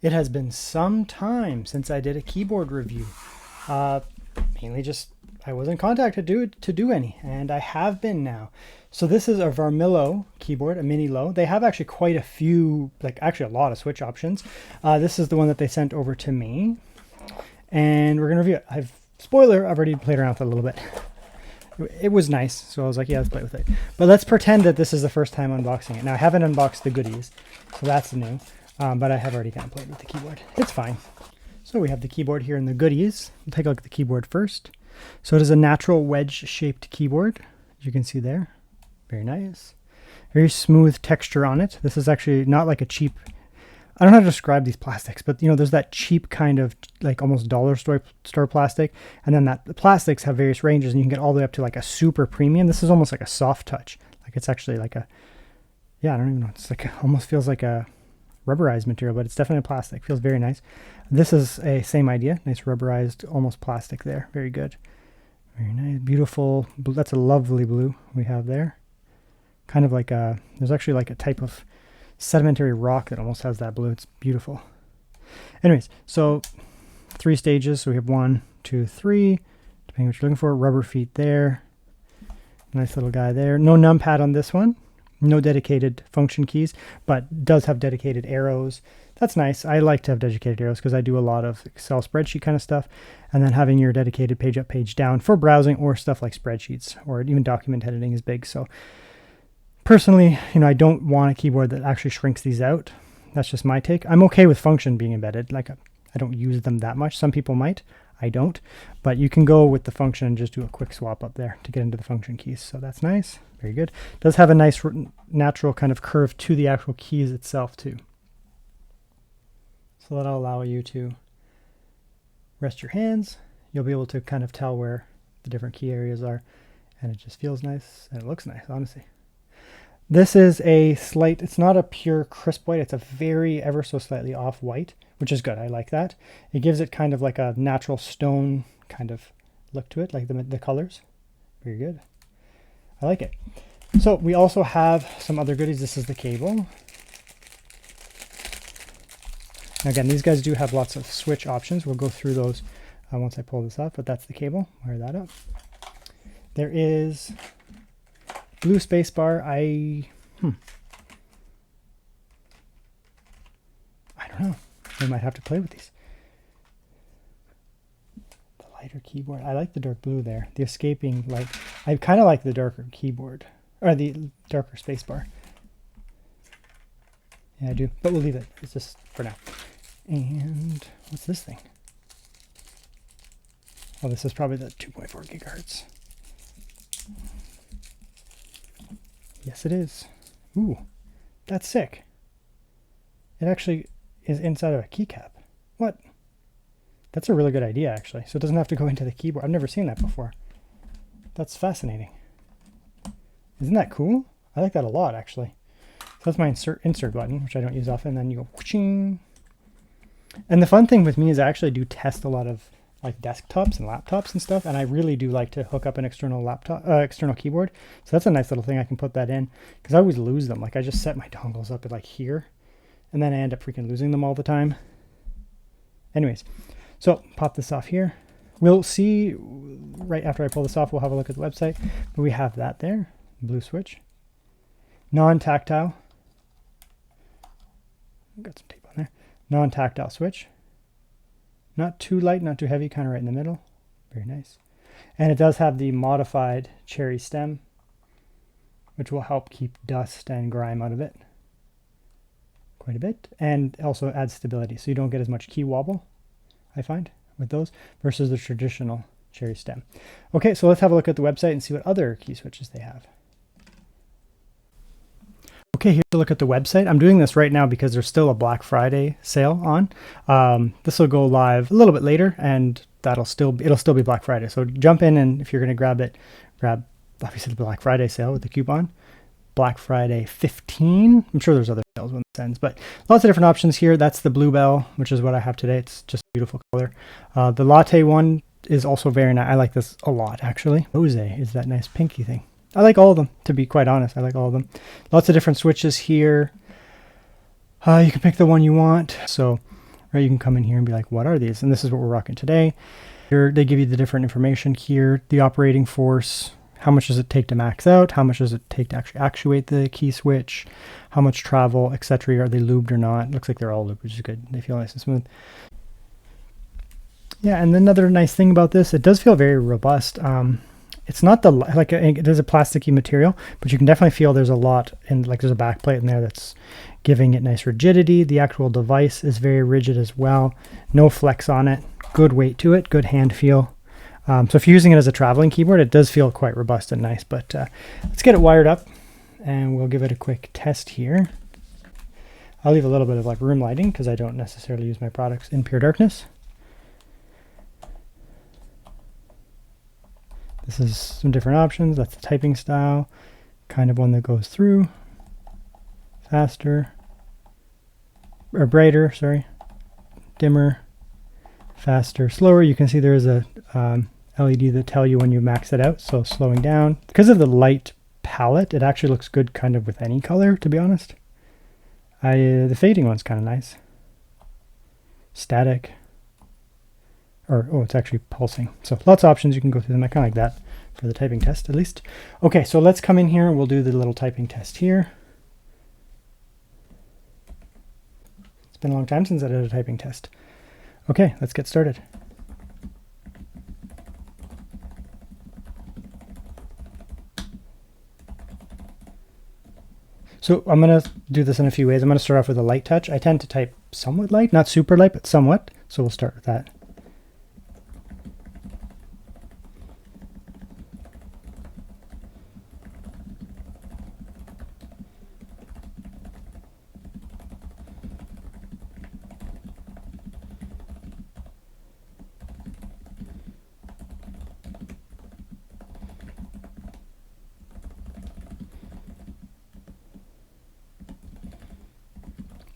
It has been some time since I did a keyboard review. Uh, Mainly just I wasn't contacted to do any, and I have been now. So this is a Varmillo keyboard, a Minilo. They have actually quite a few, like actually a lot of switch options. This is the one that they sent over to me, and we're gonna review it. Spoiler, I've already played around with it a little bit. It was nice, so I was like, yeah, let's play with it. But let's pretend that this is the first time unboxing it. Now I haven't unboxed the goodies, so that's new. But I have already kind of played with the keyboard. It's fine. So we have the keyboard here in the goodies. We'll take a look at the keyboard first. So it is a natural wedge-shaped keyboard, as you can see there. Very nice. Very smooth texture on it. This is actually not like a cheap... I don't know how to describe these plastics, but you know, there's that cheap kind of like almost dollar store plastic, and then the plastics have various ranges, and you can get all the way up to like a super premium. This is almost like a soft touch. Like it's actually like a, yeah, I don't even know. It's like almost feels like a rubberized material, but it's definitely plastic. Feels very nice. This is a same idea. Nice rubberized, almost plastic there. Very good. Very nice, beautiful. That's a lovely blue we have there. Kind of like a, there's actually like a type of sedimentary rock that almost has that blue. It's beautiful. Anyways, so 3 stages. So we have 1, 2, 3, depending what you're looking for. Rubber feet there. Nice little guy there. No numpad on this one. No dedicated function keys, but does have dedicated arrows. That's nice. I like to have dedicated arrows because I do a lot of Excel spreadsheet kind of stuff. And then having your dedicated page up, page down for browsing or stuff like spreadsheets, or even document editing is big. So personally, you know, I don't want a keyboard that actually shrinks these out. That's just my take. I'm okay with function being embedded. Like I don't use them that much. Some people might. I don't. But you can go with the function and just do a quick swap up there to get into the function keys. So that's nice. Very good. Does have a nice natural kind of curve to the actual keys itself too. So that'll allow you to rest your hands. You'll be able to kind of tell where the different key areas are, and it just feels nice and it looks nice, honestly. This is a slight, it's not a pure crisp white, it's a very ever so slightly off white, which is good. I like that. It gives it kind of like a natural stone kind of look to it, like the colors. Very good. I like it. So we also have some other goodies. This is the cable. Now again, these guys do have lots of switch options. We'll go through those once I pull this up, but that's the cable. Wire that up. There is blue space bar. I don't know. We might have to play with these. The lighter keyboard. I like the dark blue there. The escaping light. I kind of like the darker keyboard, or the darker space bar. Yeah, I do. But we'll leave it. It's just for now. And what's this thing? Oh, this is probably the 2.4 gigahertz. Yes, it is. Ooh, that's sick. It actually is inside of a keycap. What? That's a really good idea, actually. So it doesn't have to go into the keyboard. I've never seen that before. That's fascinating. Isn't that cool? I like that a lot, actually. So that's my insert button, which I don't use often. Then you go whooshing. And the fun thing with me is I actually do test a lot of like desktops and laptops and stuff, and I really do like to hook up an external laptop, external keyboard. So that's a nice little thing. I can put that in because I always lose them. Like I just set my dongles up at like here, and then I end up freaking losing them all the time. Anyways, so pop this off here. We'll see right after I pull this off. We'll have a look at the website, but we have that there. Blue switch, non-tactile. Got some tape on there. Non-tactile switch. Not too light, not too heavy, kind of right in the middle. Very nice. And it does have the modified cherry stem, which will help keep dust and grime out of it quite a bit, and also adds stability, so you don't get as much key wobble, I find, with those, versus the traditional cherry stem. Okay, so let's have a look at the website and see what other key switches they have. Okay, here's a look at the website. I'm doing this right now because there's still a Black Friday sale on. This will go live a little bit later, and it'll still be Black Friday. So jump in, and if you're going to grab it, grab obviously the Black Friday sale with the coupon. Black Friday 15. I'm sure there's other sales when this ends, but lots of different options here. That's the Bluebell, which is what I have today. It's just a beautiful color. The latte one is also very nice. I like this a lot, actually. Rose is that nice pinky thing. I like all of them, to be quite honest. I like all of them. Lots of different switches here. You can pick the one you want. So right? You can come in here and be like, what are these? And this is what we're rocking today. Here they give you the different information here, the operating force, how much does it take to max out, how much does it take to actually actuate the key switch, how much travel, etc. Are they lubed or not? Looks like they're all lubed, which is good. They feel nice and smooth. Yeah, and another nice thing about this, it does feel very robust. It's not the, like, it is a plasticky material, but you can definitely feel there's a lot in, like, there's a back plate in there that's giving it nice rigidity. The actual device is very rigid as well. No flex on it. Good weight to it. Good hand feel. So if you're using it as a traveling keyboard, it does feel quite robust and nice. But let's get it wired up, and we'll give it a quick test here. I'll leave a little bit of like room lighting because I don't necessarily use my products in pure darkness. This is some different options. That's the typing style, kind of one that goes through, faster, or brighter, sorry, dimmer, faster, slower. You can see there is a LED that tell you when you max it out, so slowing down. Because of the light palette, it actually looks good kind of with any color, to be honest. The fading one's kind of nice. Static. Or, oh, it's actually pulsing. So lots of options. You can go through them. I kind of like that for the typing test, at least. Okay, so let's come in here and we'll do the little typing test here. It's been a long time since I did a typing test. Okay, let's get started. So I'm going to do this in a few ways. I'm going to start off with a light touch. I tend to type somewhat light, not super light, but somewhat. So we'll start with that.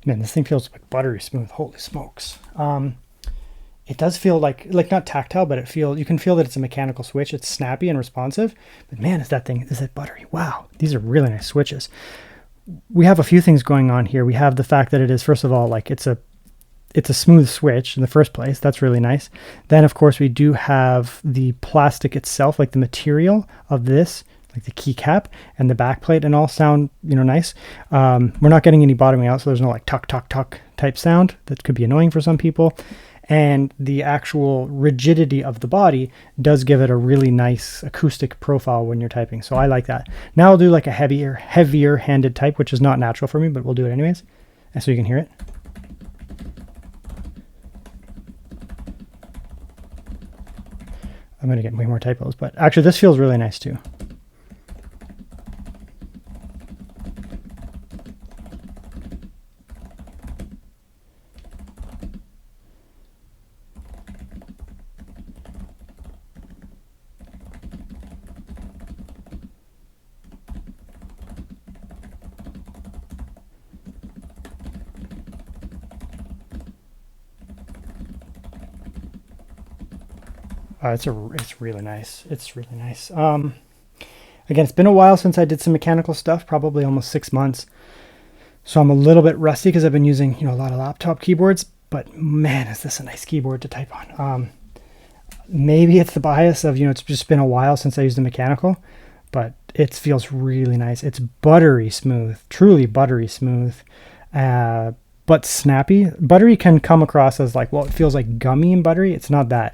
Man, this thing feels like buttery smooth. Holy smokes. It does feel like not tactile, but you can feel that it's a mechanical switch. It's snappy and responsive, but man, is that buttery. Wow. These are really nice switches. We have a few things going on here. We have the fact that it is, first of all, like it's a smooth switch in the first place. That's really nice. Then of course we do have the plastic itself, like the material of this, like the keycap and the backplate, and all sound, nice. We're not getting any bottoming out, so there's no like tuck, tuck, tuck type sound that could be annoying for some people. And the actual rigidity of the body does give it a really nice acoustic profile when you're typing. So I like that. Now I'll do like a heavier handed type, which is not natural for me, but we'll do it anyways. And so you can hear it. I'm going to get way more typos, but actually this feels really nice too. It's really nice. It's really nice. Again, it's been a while since I did some mechanical stuff, probably almost 6 months. So I'm a little bit rusty because I've been using, a lot of laptop keyboards, but man, is this a nice keyboard to type on. Maybe it's the bias of, it's just been a while since I used the mechanical, but it feels really nice. It's buttery smooth, truly buttery smooth, but snappy. Buttery can come across as like, well, it feels like gummy and buttery. It's not that.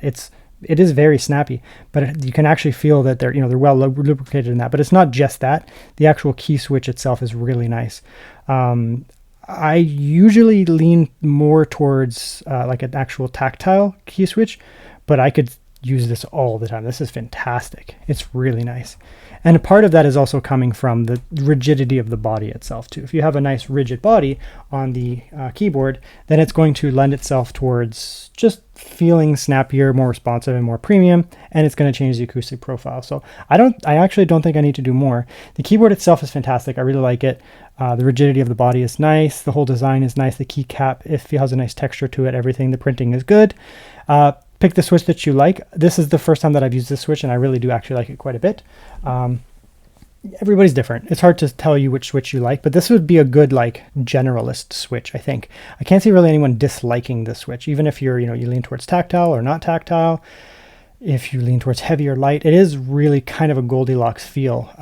It is very snappy, but you can actually feel that they're well lubricated in that. But it's not just that. The actual key switch itself is really nice. I usually lean more towards like an actual tactile key switch, but I could use this all the time. This is fantastic. It's really nice. And a part of that is also coming from the rigidity of the body itself too. If you have a nice rigid body on the keyboard, then it's going to lend itself towards just feeling snappier, more responsive, and more premium, and it's going to change the acoustic profile. So I actually don't think I need to do more. The keyboard itself is fantastic. I really like it. The rigidity of the body is nice. The whole design is nice. The keycap, it has a nice texture to it. Everything, the printing is good. Pick the switch that you like. This is the first time that I've used this switch, and I really do actually like it quite a bit. everybody's different. It's hard to tell you which switch you like, but this would be a good like generalist switch, I think. I can't see really anyone disliking this switch, even if you're, you lean towards tactile or not tactile. If you lean towards heavy or light, it is really kind of a Goldilocks feel.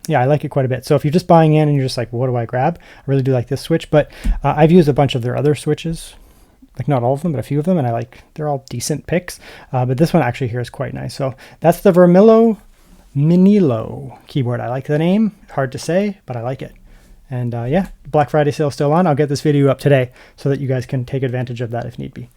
Yeah, I like it quite a bit. So if you're just buying in and you're just like, what do I grab? I really do like this switch, but I've used a bunch of their other switches, like not all of them, but a few of them, and they're all decent picks. But this one actually here is quite nice. So that's the Varmillo Minilo keyboard. I like the name. Hard to say, but I like it. And yeah, Black Friday sale still on. I'll get this video up today so that you guys can take advantage of that if need be.